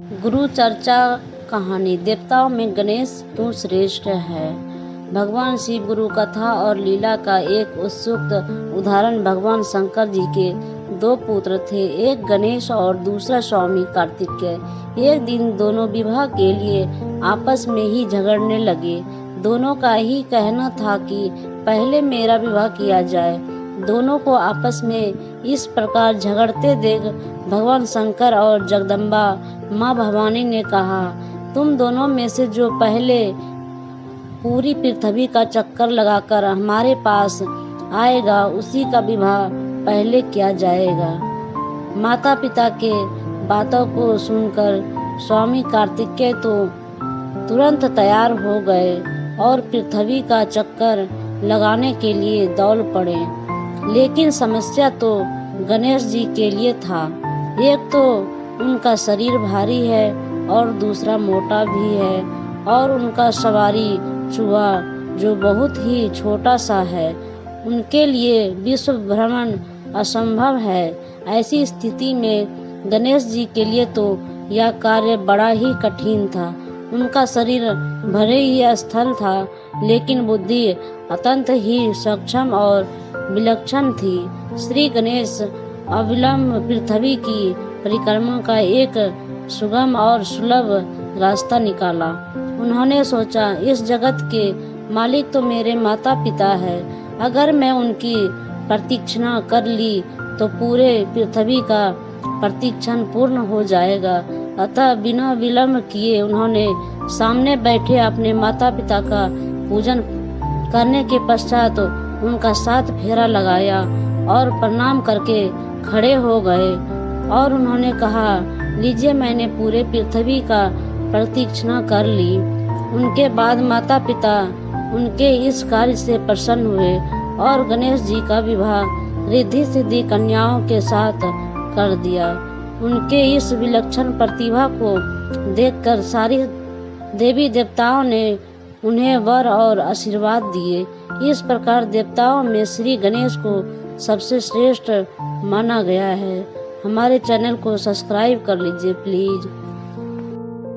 गुरु चर्चा कहानी। देवताओं में गणेश तू श्रेष्ठ है। भगवान शिव गुरु कथा और लीला का एक उत्सुक उदाहरण भगवान शंकर जी के दो पुत्र थे, एक गणेश और दूसरा स्वामी कार्तिकेय। एक दिन दोनों विवाह के लिए आपस में ही झगड़ने लगे। दोनों का ही कहना था कि पहले मेरा विवाह किया जाए। दोनों को आपस में इस प्रकार झगड़ते देख भगवान शंकर और जगदम्बा माँ भवानी ने कहा, तुम दोनों में से जो पहले पूरी पृथ्वी का चक्कर लगाकर हमारे पास आएगा उसी का विवाह पहले किया जाएगा। माता पिता के बातों को सुनकर स्वामी कार्तिकेय तो तुरंत तैयार हो गए और पृथ्वी का चक्कर लगाने के लिए दौड़ पड़े। लेकिन समस्या तो गणेश जी के लिए था। एक तो उनका शरीर भारी है और दूसरा मोटा भी है और उनका सवारी चूहा जो बहुत ही छोटा सा है। उनके लिए विश्व भ्रमण असंभव है। ऐसी स्थिति में गणेश जी के लिए तो यह कार्य बड़ा ही कठिन था। उनका शरीर भले ही स्थल था, लेकिन बुद्धि अत्यंत ही सक्षम और विलक्षण थी। श्री गणेश अविलंब पृथ्वी की परिक्रमा का एक सुगम और सुलभ रास्ता निकाला। उन्होंने सोचा, इस जगत के मालिक तो मेरे माता पिता है। अगर मैं उनकी प्रतीक्षा कर ली तो पूरे पृथ्वी का प्रतीक्षण पूर्ण हो जाएगा। अतः बिना विलंब किए उन्होंने सामने बैठे अपने माता पिता का पूजन करने के पश्चात उनका 7 फेरा लगाया और प्रणाम करके खड़े हो गए और उन्होंने कहा, लीजिए मैंने पूरे पृथ्वी का प्रतीक्षा कर ली। उनके बाद माता पिता उनके इस कार्य से प्रसन्न हुए और गणेश जी का विवाह रिद्धि सिद्धि कन्याओं के साथ कर दिया। उनके इस विलक्षण प्रतिभा को देखकर सारी देवी देवताओं ने उन्हें वर और आशीर्वाद दिए। इस प्रकार देवताओं में श्री गणेश को सबसे श्रेष्ठ माना गया है। हमारे चैनल को सब्सक्राइब कर लीजिए प्लीज।